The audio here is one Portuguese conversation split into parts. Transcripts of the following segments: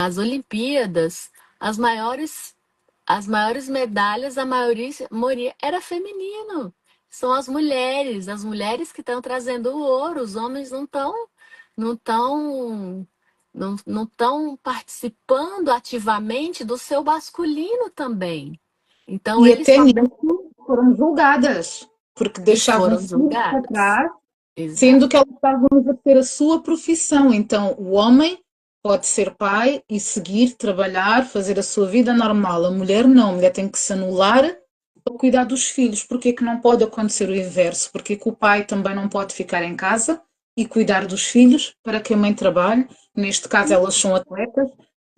Nas Olimpíadas, as maiores, as maiores medalhas, a maioria era feminino. São as mulheres que estão trazendo o ouro. Os homens não estão, não estão participando ativamente do seu masculino também. Então E eles até também nisso foram julgadas, porque e deixavam foram filhos para julgadas. trás, sendo que Exato. elas estavam a exercer a sua profissão. Então, o homem pode ser pai e seguir, trabalhar, fazer a sua vida normal. A mulher não, a mulher tem que se anular para cuidar dos filhos. Porquê que não pode acontecer o inverso? Porque que o pai também não pode ficar em casa e cuidar dos filhos para que a mãe trabalhe? Neste caso, elas são atletas,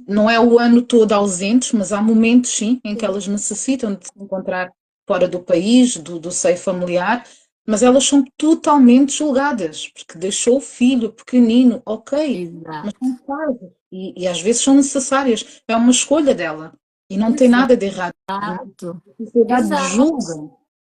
não é o ano todo ausentes, mas há momentos, sim, em que Sim, elas necessitam de se encontrar fora do país, do seio familiar, mas elas são totalmente julgadas, porque deixou o filho pequenino, ok, mas exato. são pais, e às vezes são necessárias, é uma escolha dela, e não tem nada de errado. Exato. A sociedade Exato. julga.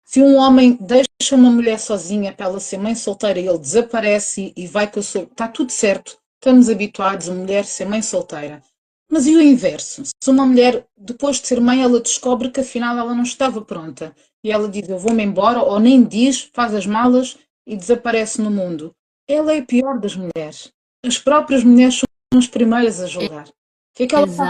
Se um homem deixa uma mulher sozinha para ela ser mãe solteira e ele desaparece e vai com a sua. Está tudo certo. Estamos habituados a mulher ser mãe solteira. Mas e o inverso? Se uma mulher, depois de ser mãe, ela descobre que afinal ela não estava pronta e ela diz eu vou-me embora, ou nem diz, faz as malas e desaparece no mundo. Ela é a pior das mulheres. As próprias mulheres são as primeiras a julgar. O que é que ela está a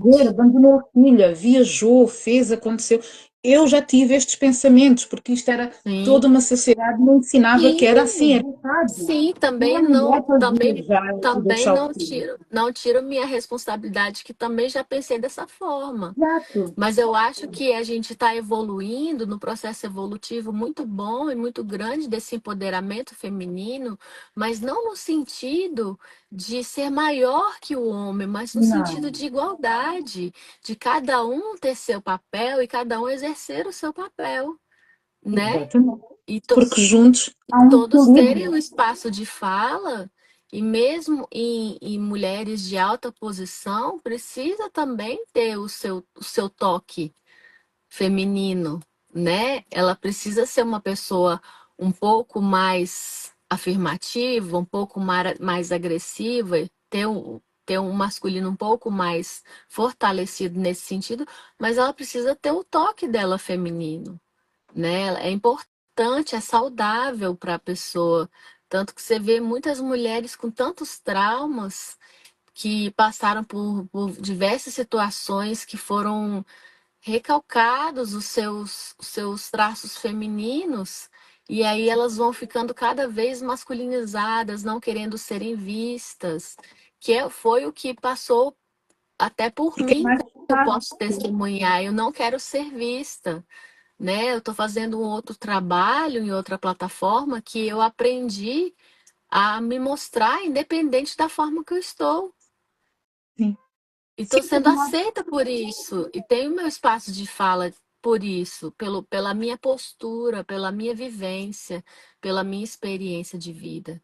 fazer? Exatamente. Abandonou a filha, viajou, fez, aconteceu. Eu já tive estes pensamentos, porque isto era Sim. toda uma sociedade que me ensinava que era assim, Sim, era errado. sim, Não é também mulher não, para também, viajar e também deixar o não filho. tiro, não tiro minha responsabilidade, que também já pensei dessa forma. Exato. Mas eu acho que a gente está evoluindo no processo evolutivo muito bom e muito grande desse empoderamento feminino, mas não no sentido de ser maior que o homem, mas no sentido Não, de igualdade, de cada um ter seu papel e cada um exercer o seu papel, né? exatamente. E Porque juntos há um todos terem o equilíbrio. espaço de fala, e mesmo em mulheres de alta posição, precisa também ter o seu toque feminino, né? Ela precisa ser uma pessoa um pouco mais afirmativa, um pouco mais agressiva, ter um masculino um pouco mais fortalecido nesse sentido, mas ela precisa ter o toque dela feminino, né? É importante, é saudável para a pessoa. Tanto que você vê muitas mulheres com tantos traumas que passaram por diversas situações que foram recalcados os seus traços femininos, e aí elas vão ficando cada vez masculinizadas, não querendo serem vistas, foi o que passou até por Porque é mim, mais eu fácil. posso testemunhar, eu não quero ser vista, né? Eu estou fazendo um outro trabalho em outra plataforma que eu aprendi a me mostrar independente da forma que eu estou. Sim. E estou Sim, sendo aceita por isso. E tenho meu espaço de fala por isso, pela minha postura, pela minha vivência, pela minha experiência de vida,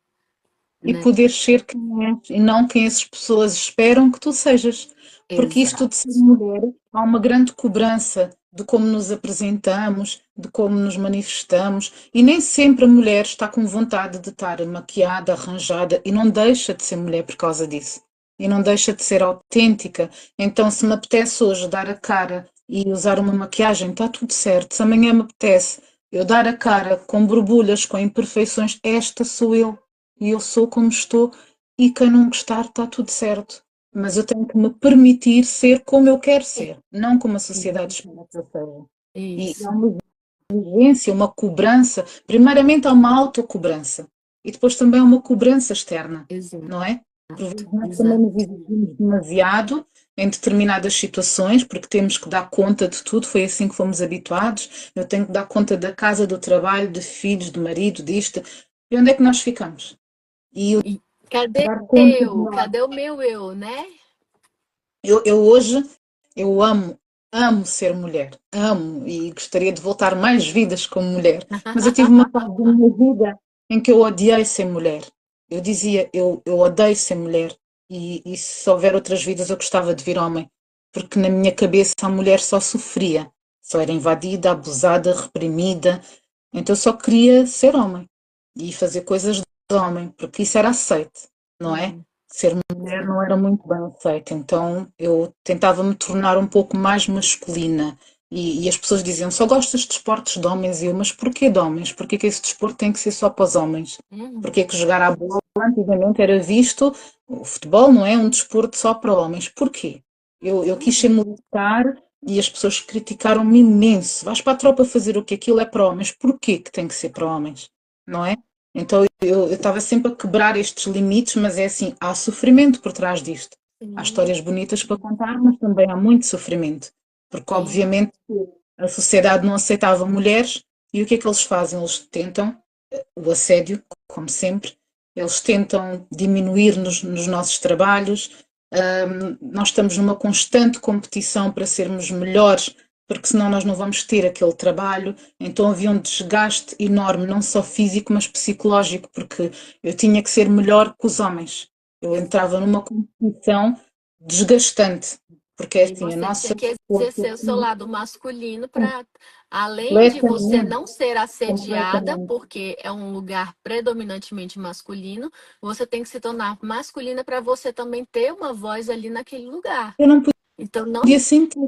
e né? poder ser quem és e não quem as pessoas esperam que tu sejas. Porque isto de Exato. ser mulher, há uma grande cobrança de como nos apresentamos, de como nos manifestamos, e nem sempre a mulher está com vontade de estar maquiada, arranjada, e não deixa de ser mulher por causa disso. E não deixa de ser autêntica. Então, se me apetece hoje dar a cara e usar uma maquiagem, está tudo certo. Se amanhã me apetece eu dar a cara com borbulhas, com imperfeições, esta sou eu e eu sou como estou, e quem não gostar está tudo certo. Mas eu tenho que me permitir ser como eu quero ser, não como a sociedade espera que eu seja. E há Isso. uma exigência, uma cobrança. Primeiramente há uma autocobrança e depois também há uma cobrança externa, Exato. não é? Por vezes nós também nos Exato. exigimos demasiado em determinadas situações, porque temos que dar conta de tudo, foi assim que fomos habituados. Eu tenho que dar conta da casa, do trabalho, de filhos, de marido, disto. E onde é que nós ficamos? E E cadê dar conta de eu? nós. Cadê o meu eu, né? Eu hoje, eu amo ser mulher, amo e gostaria de voltar mais vidas como mulher, mas eu tive uma fase da minha vida em que eu odiei ser mulher. Eu dizia, eu odeio ser mulher e se houver outras vidas eu gostava de vir homem, porque na minha cabeça a mulher só sofria, só era invadida, abusada, reprimida, então eu só queria ser homem e fazer coisas de homem, porque isso era aceite, não é? Sim, ser mulher não era muito bem aceito, então eu tentava me tornar um pouco mais masculina. E as pessoas diziam, só gostas de esportes de homens? E eu, mas porquê de homens? Porquê que esse desporto tem que ser só para os homens? Uhum. Porquê que jogar à bola antigamente era visto, o futebol não é um desporto só para homens? Porquê? Eu quis ser Uhum. militar e as pessoas criticaram-me imenso. Vais para a tropa fazer o quê? Aquilo é para homens. Porquê que tem que ser para homens? Não é? Então eu estava sempre a quebrar estes limites, mas é assim, há sofrimento por trás disto. Há Sim, histórias bonitas para contar, mas também há muito sofrimento. Porque sim. obviamente a sociedade não aceitava mulheres e o que é que eles fazem? Eles tentam o assédio, como sempre, eles tentam diminuir-nos nos nossos trabalhos. Nós estamos numa constante competição para sermos melhores, porque senão nós não vamos ter aquele trabalho. Então havia um desgaste enorme, não só físico, mas psicológico, porque eu tinha que ser melhor que os homens. Eu entrava numa competição desgastante, porque é E assim, a você nossa tinha que força exercer o seu lado masculino para, além de você completamente, não ser assediada, completamente. porque é um lugar predominantemente masculino, você tem que se tornar masculina para você também ter uma voz ali naquele lugar. Eu não Então, podia não. sentir,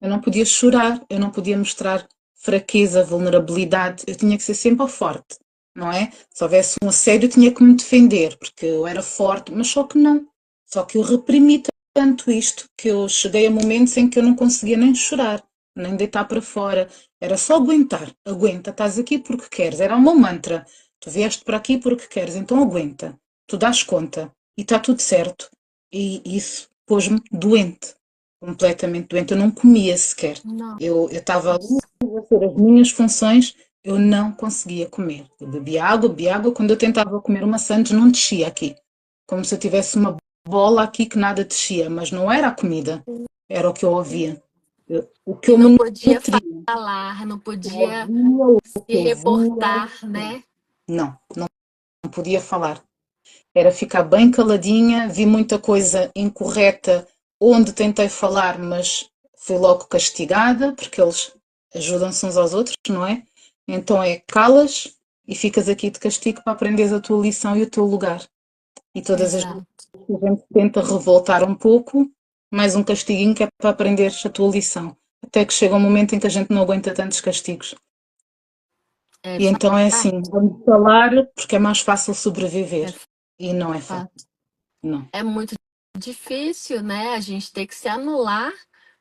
eu não podia chorar, eu não podia mostrar fraqueza, vulnerabilidade, eu tinha que ser sempre forte, não é? Se houvesse um assédio, eu tinha que me defender, porque eu era forte, mas só que não. Só que eu reprimi tanto isto que eu cheguei a momentos em que eu não conseguia nem chorar, nem deitar para fora. Era só aguentar. Aguenta, estás aqui porque queres. Era o meu mantra. Tu vieste para aqui porque queres, então aguenta. Tu dás conta e está tudo certo. E isso pôs-me doente, completamente doente. Eu não comia sequer. Eu estava ali Nossa. a fazer as minhas funções, eu não conseguia comer. Eu bebia água, bebia água. Quando eu tentava comer uma sandes, não descia aqui. Como se eu tivesse uma bola aqui que nada descia. Mas não era a comida, era o que eu ouvia. O que E eu não me podia nutria, falar, não o que eu podia ouvia, o se que eu via. reportar, né? Não, não podia falar. Era ficar bem caladinha, vi muita coisa incorreta onde tentei falar, mas fui logo castigada, porque eles ajudam-se uns aos outros, não é? Então é calas e ficas aqui de castigo para aprenderes a tua lição e o teu lugar. E todas as vezes Exato. que a gente tenta revoltar um pouco, mais um castiguinho que é para aprenderes a tua lição. Até que chega um momento em que a gente não aguenta tantos castigos. É E então é fato. assim, vamos falar porque é mais fácil É sobreviver. E não é fácil, fato. não. É muito difícil, né? A gente tem que se anular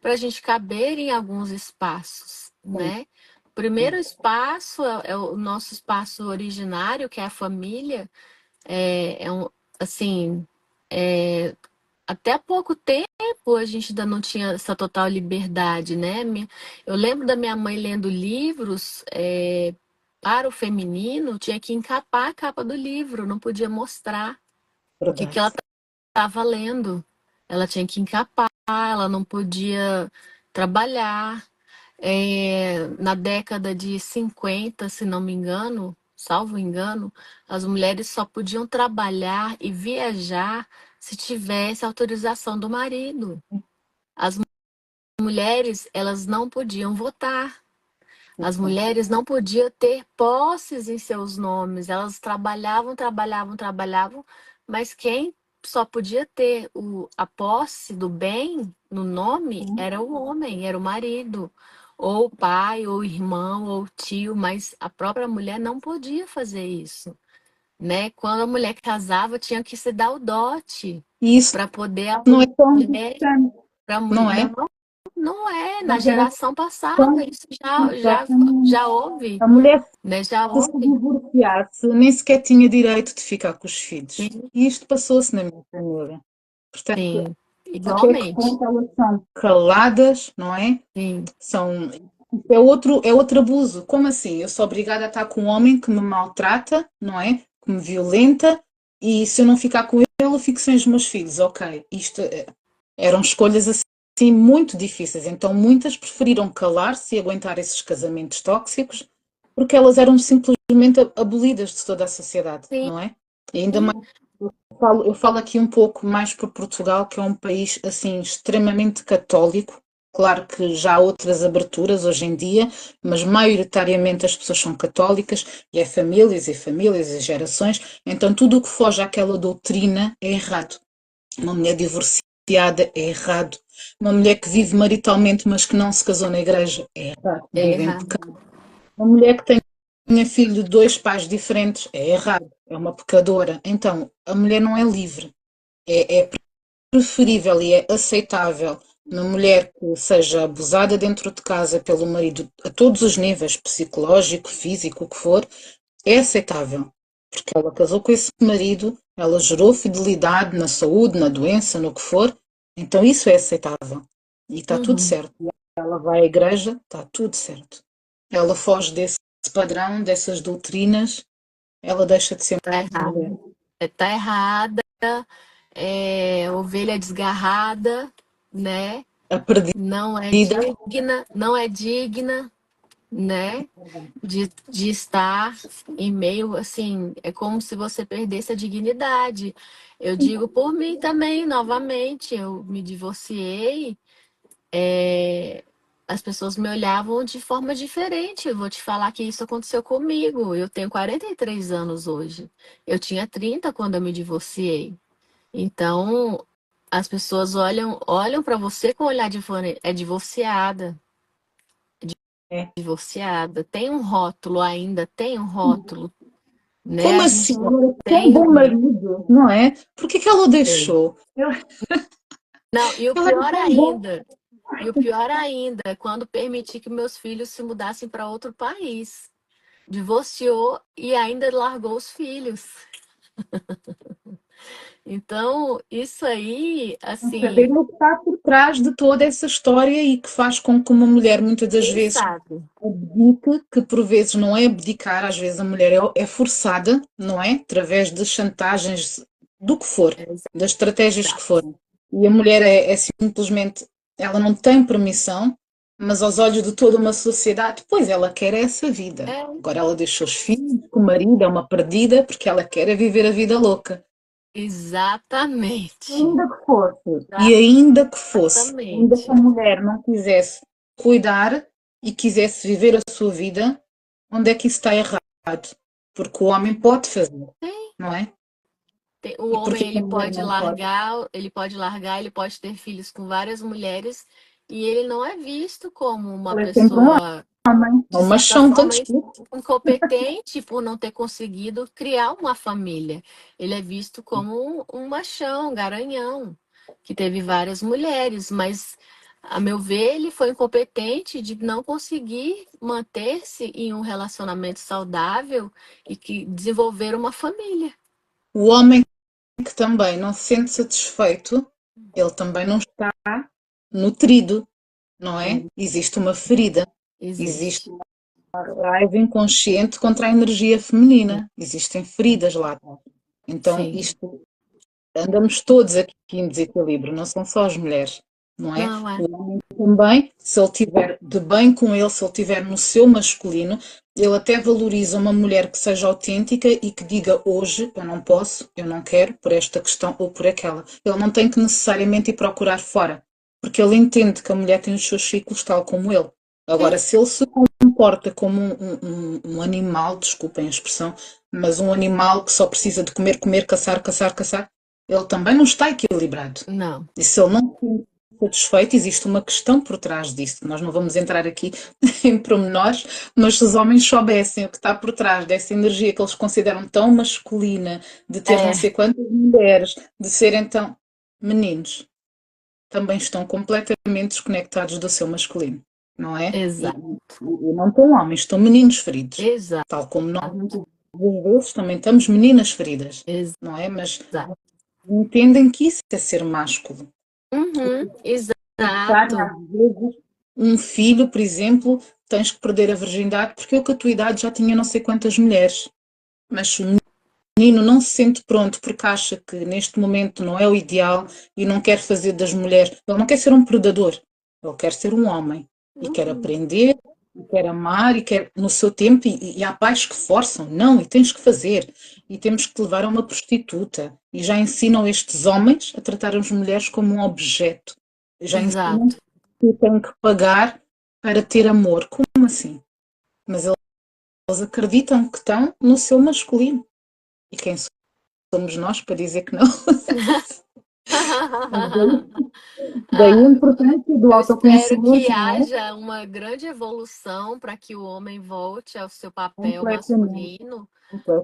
para a gente caber em alguns espaços, Sim, né? O primeiro espaço é o nosso espaço originário, que é a família. É um, assim, é, até há pouco tempo a gente ainda não tinha essa total liberdade, né? Eu lembro da minha mãe lendo livros para o feminino, tinha que encapar a capa do livro, não podia mostrar o que ela verdade. estava lendo. Ela tinha que encapar, ela não podia trabalhar. Na década de 50, se não me engano, salvo engano, as mulheres só podiam trabalhar e viajar se tivesse autorização do marido. As mulheres, elas não podiam votar. As mulheres não podiam ter posses em seus nomes. Elas trabalhavam, trabalhavam, trabalhavam, mas quem só podia ter a posse do bem no nome era o homem, era o marido, ou o pai, ou o irmão, ou o tio, mas a própria mulher não podia fazer isso, né? Quando a mulher casava, tinha que se dar o dote E isso para poder a não é tão mulher, distante, para a não mulher. é? Não é, na Na geração, geração passada, isso exatamente. já houve, A mulher, né? Já se houve. divorciasse, nem sequer tinha direito de ficar com os filhos. Sim, E isto passou-se na minha família. Portanto, sim, até que igualmente. ponto elas são caladas, não é? Sim, São, é outro abuso. Como assim? Eu sou obrigada a estar com um homem que me maltrata, não é? Que me violenta, e se eu não ficar com ele, eu fico sem os meus filhos. Ok, isto eram escolhas assim muito difíceis. Então muitas preferiram calar-se e aguentar esses casamentos tóxicos, porque elas eram simplesmente abolidas de toda a sociedade, sim, não é? E ainda mais, eu falo aqui um pouco mais por Portugal, que é um país assim extremamente católico, Claro que já há outras aberturas hoje em dia, mas maioritariamente as pessoas são católicas e é famílias e famílias e gerações, então tudo o que foge àquela doutrina é errado. Uma mulher divorciada é errado. Uma mulher que vive maritalmente, mas que não se casou na igreja é errado. É Vive em errado. pecado. Uma mulher que tenha filho de dois pais diferentes é errado. É uma pecadora. Então, a mulher não é livre. É preferível e é aceitável uma mulher que seja abusada dentro de casa pelo marido a todos os níveis, psicológico, físico, o que for, é aceitável, porque ela casou com esse marido, ela gerou fidelidade na saúde, na doença, no que for, então isso é aceitável. E está tudo Uhum. certo. Ela vai à igreja, está tudo certo. Ela foge desse padrão, dessas doutrinas, ela deixa de ser Tá errado. mulher. Tá errada, é ovelha desgarrada, né? A perdida. Não é digna, não é digna, né? De estar em meio, assim, é como se você perdesse a dignidade. Eu digo por mim também, novamente, eu me divorciei, as pessoas me olhavam de forma diferente. Eu vou te falar que isso aconteceu comigo. Eu tenho 43 anos hoje. Eu tinha 30 quando eu me divorciei. Então, as pessoas olham para você com um olhar diferente. É divorciada, É. divorciada. Tem um rótulo ainda, tem um rótulo, né? Como A assim? gente não Ela é tão tem bom um. marido, não é? Por que que ela o deixou? Não, Ela é tão bom. e o pior ainda, é quando permiti que meus filhos se mudassem para outro país. Divorciou e ainda largou os filhos. Então, isso aí, Saber assim, o que está por trás de toda essa história e que faz com que uma mulher muitas das ninguém vezes sabe. abdique, que por vezes não é abdicar, às vezes a mulher é forçada, não é? Através de chantagens, do que for, das estratégias que Exato. forem. E a mulher é simplesmente, ela não tem permissão, mas aos olhos de toda uma sociedade, pois ela quer essa vida. É, Agora ela deixou os filhos, o marido é uma perdida, porque ela quer é viver a vida louca. exatamente. Ainda que fosse, e ainda que fosse, ainda que a Exatamente. mulher não quisesse cuidar e quisesse viver a sua vida, onde é que isso está errado? Porque o homem pode fazer, Tem, não é? o E homem porquê que a mulher não pode? ele pode ter filhos com várias mulheres e ele não é visto como uma Ela é sempre um pessoa, homem, é de um certa machão, tanto forma, escrito. incompetente por não ter conseguido criar uma família. Ele é visto como um machão, um garanhão, que teve várias mulheres, mas, a meu ver, ele foi incompetente de não conseguir manter-se em um relacionamento saudável e que desenvolver uma família. O homem que também não se sente satisfeito, ele também não está nutrido, não é? É, Existe uma ferida, existe existe. raiva inconsciente contra a energia feminina, existem feridas lá. Então, Sim. isto andamos todos aqui em desequilíbrio, não são só as mulheres, não é? Não é. O homem também, se ele estiver de bem com ele, se ele estiver no seu masculino, ele até valoriza uma mulher que seja autêntica e que diga hoje eu não posso, eu não quero, por esta questão ou por aquela. Ele não tem que necessariamente ir procurar fora, porque ele entende que a mulher tem os seus ciclos tal como ele. Sim. Agora, se ele se comporta como um animal, desculpem a expressão, mas um animal que só precisa de comer, comer, caçar, caçar, caçar, ele também não está equilibrado. Não. E se ele não se sente satisfeito, existe uma questão por trás disso. Nós não vamos entrar aqui em pormenores, mas se os homens soubessem o que está por trás dessa energia que eles consideram tão masculina, de ter não sei É, quantas mulheres, de serem tão meninos, também estão completamente desconectados do seu masculino, não é? exato. E não estão homens, estão meninos feridos. Exato. Tal como nós, muitas vezes, também estamos meninas feridas, não é? Mas Exato. entendem que isso é ser másculo. Uhum, Necessário, exato. às vezes, um filho, por exemplo, tens que perder a virgindade porque eu com a tua idade já tinha não sei quantas mulheres. Mas se o menino não se sente pronto porque acha que neste momento não é o ideal e não quer fazer das mulheres, ele não quer ser um predador, ele quer ser um homem e quer Uhum, aprender, e quer amar e quer no seu tempo e há pais que forçam, não, e tens que fazer, e temos que te levar a uma prostituta e já ensinam estes homens a tratar as mulheres como um objeto, já ensinam exato. eu tenho que pagar para ter amor. Como assim? Mas eles acreditam que estão no seu masculino. E quem somos nós para dizer que não? Daí a Ah, importância do eu espero que autoconhecimento, não é? haja uma grande evolução para que o homem volte ao seu papel Completamente, masculino,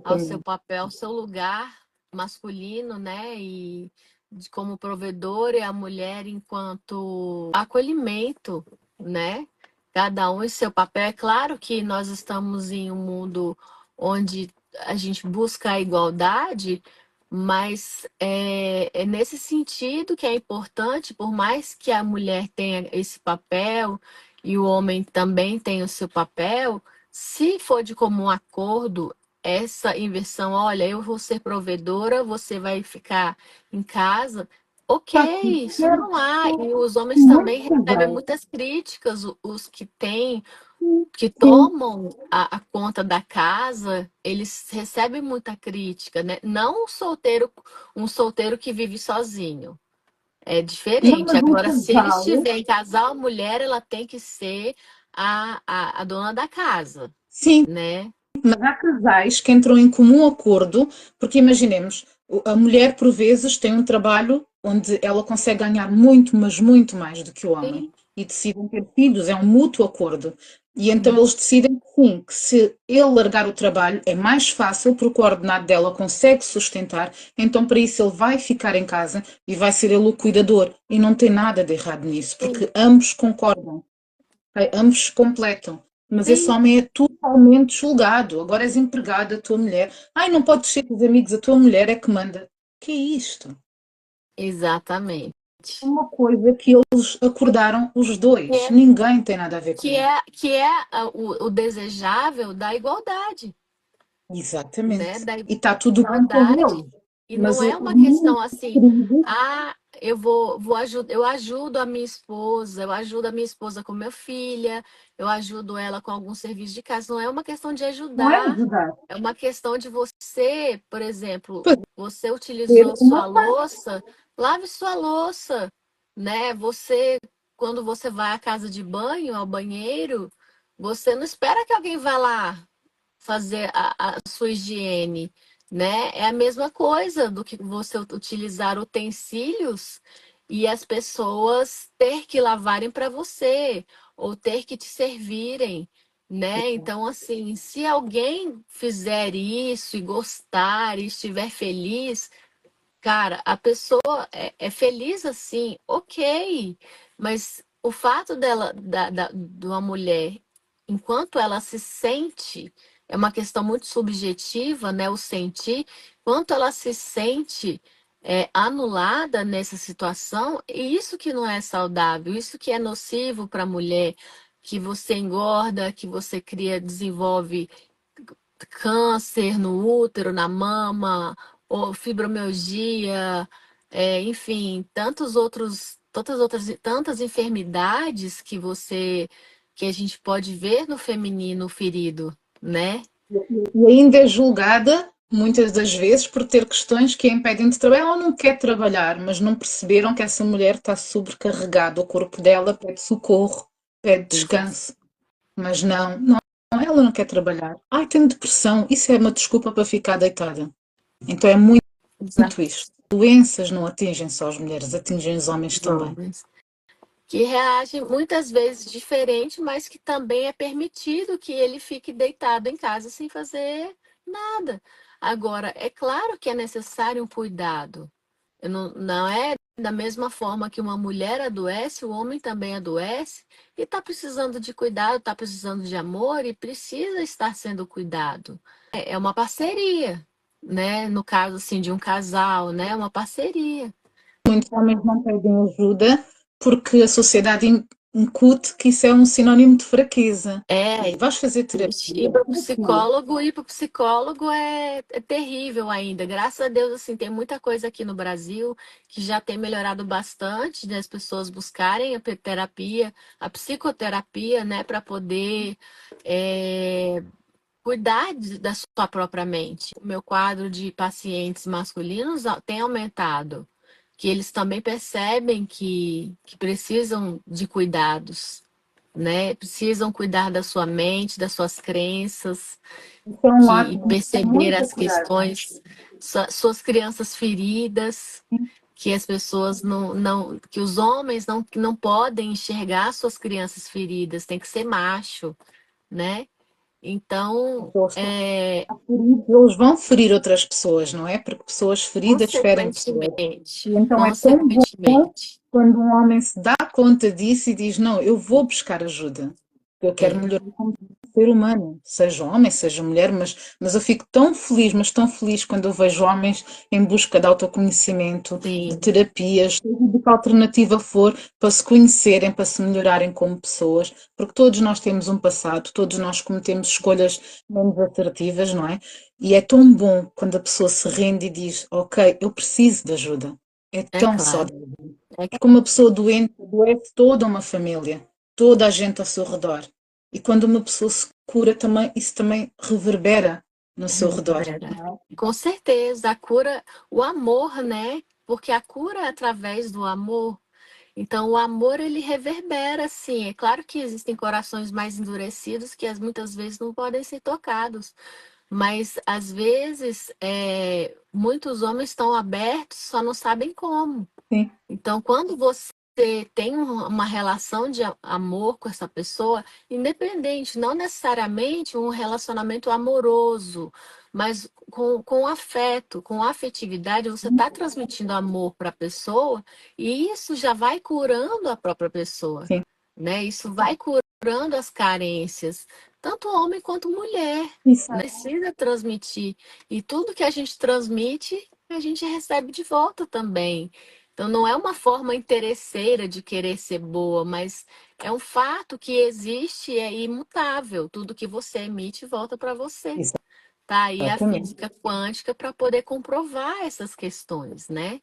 ao seu completamente. papel, ao seu lugar masculino, né? E de como provedor e a mulher enquanto acolhimento, né? Cada um em seu papel. É claro que nós estamos em um mundo onde a gente busca a igualdade, mas é nesse sentido que é importante, por mais que a mulher tenha esse papel e o homem também tenha o seu papel, se for de comum acordo, essa inversão, olha, eu vou ser provedora, você vai ficar em casa, Está ok, tudo isso não há. certo. E os homens também Muito recebem bem. muitas críticas, os que têm, que Sim, tomam a conta da casa, eles recebem muita crítica, né? Não um solteiro que vive sozinho. É não, diferente. mas um Agora, se eles casal, tiverem casal, a mulher, ela tem que ser a dona da casa, sim, né? mas há casais que entram em comum acordo, porque imaginemos, a mulher por vezes tem um trabalho onde ela consegue ganhar muito, mas muito mais do que o homem. Sim, E decidem ter filhos, é um mútuo acordo. E então sim. eles decidem que sim, que se ele largar o trabalho é mais fácil, porque o ordenado dela consegue sustentar, então para isso ele vai ficar em casa e vai ser ele o cuidador. E não tem nada de errado nisso, Sim, porque ambos concordam. Ok? Ambos se completam. Mas esse sim, homem é totalmente julgado. Agora és empregado da tua mulher. Ai, não podes ser com os amigos, a tua mulher é que manda. Que é isto? exatamente. É uma coisa que eles acordaram os Que dois. é, Ninguém tem nada a ver com que isso. é, que é o desejável da igualdade, né? Exatamente. Da E está tudo bem com igualdade. eles. E Mas não é o uma meu questão assim, querido, ah, eu ajudo a minha esposa, eu ajudo a minha esposa com minha filha, eu ajudo ela com algum serviço de casa. Não é uma questão de não é ajudar, ajudar. é uma questão de você, por exemplo, Fazer você utilizou sua uma parte. louça, lave sua louça, né? Você, quando você vai à casa de banho, ao banheiro, você não espera que alguém vá lá fazer a sua higiene, né? É a mesma coisa do que você utilizar utensílios e as pessoas ter que lavarem para você ou ter que te servirem, né? Então, assim, se alguém fizer isso e gostar e estiver feliz, cara, a pessoa é feliz assim, ok, mas o fato de uma mulher, enquanto ela se sente, é uma questão muito subjetiva, né? O sentir, quanto ela se sente anulada nessa situação, e isso que não é saudável, isso que é nocivo para a mulher, que você engorda, que você cria, desenvolve câncer no útero, na mama, ou fibromialgia, enfim, tantas enfermidades que a gente pode ver no feminino ferido, né? E ainda é julgada, muitas das vezes, por ter questões que a impedem de trabalhar. Ela não quer trabalhar, mas não perceberam que essa mulher está sobrecarregada. O corpo dela pede socorro, pede Exa- descanso. Mas não, ela não quer trabalhar. Ai, tenho depressão. Isso é uma desculpa para ficar deitada. Então é muito, exa- muito isto. Doenças não atingem só as mulheres, atingem os homens os também. homens. Que reagem muitas vezes diferente, mas que também é permitido que ele fique deitado em casa sem fazer nada. Agora, é claro que é necessário um cuidado. Não é da mesma forma que uma mulher adoece, o homem também adoece e está precisando de cuidado, está precisando de amor e precisa estar sendo cuidado. É uma parceria, né? No caso assim de um casal, né? É uma parceria. Muitos homens não pedem ajuda porque a sociedade incute que isso é um sinónimo de fraqueza. E É, vais fazer ir terapia? para o Para quê? psicólogo, é terrível ainda. Graças a Deus, assim, tem muita coisa aqui no Brasil que já tem melhorado bastante, né, as pessoas buscarem a terapia, a psicoterapia, né, para poder é, cuidar da sua própria mente. O meu quadro de pacientes masculinos tem aumentado. que eles também percebem que precisam de cuidados, né? Precisam cuidar da sua mente, das suas crenças, Isso é um que ato e de perceber muita as coragem. questões, suas crianças feridas, que as pessoas não, que os homens não podem enxergar suas crianças feridas, tem que ser macho, né? Então, Eles estão feridos, eles vão ferir outras pessoas, não é? Porque pessoas feridas ferem pessoas. consequentemente, E então é tão bom consequentemente, quando um homem se dá conta disso e diz: Não, eu vou buscar ajuda. Eu quero é, melhorar como ser humano, seja homem, seja mulher, mas eu fico tão feliz, mas tão feliz quando eu vejo homens em busca de autoconhecimento, de sim, terapias, seja de que alternativa for, para se conhecerem, para se melhorarem como pessoas, porque todos nós temos um passado, todos nós cometemos escolhas menos assertivas, não é? E é tão bom quando a pessoa se rende e diz: Ok, eu preciso de ajuda. É é tão claro, saudável. é Porque uma pessoa doente adoece toda uma família, toda a gente ao seu redor. E quando uma pessoa se cura também, isso também reverbera no seu redor. reverbera. Com certeza, a cura, o amor, né? Porque a cura é através do amor. Então, o amor, ele reverbera, sim. É claro que existem corações mais endurecidos que muitas vezes não podem ser tocados. Mas, às vezes, muitos homens estão abertos, só não sabem como. Sim, Então, quando você tem uma relação de amor com essa pessoa, independente, não necessariamente um relacionamento amoroso, mas com afeto, com afetividade, você está transmitindo amor para a pessoa e isso já vai curando a própria pessoa, sim. né? Isso vai curando as carências, tanto homem quanto mulher. Isso. Precisa transmitir. E tudo que a gente transmite, a gente recebe de volta também. Então, não é uma forma interesseira de querer ser boa, mas é um fato que existe e é imutável. Tudo que você emite volta para você. Tá aí a Exatamente. física quântica para poder comprovar essas questões, né?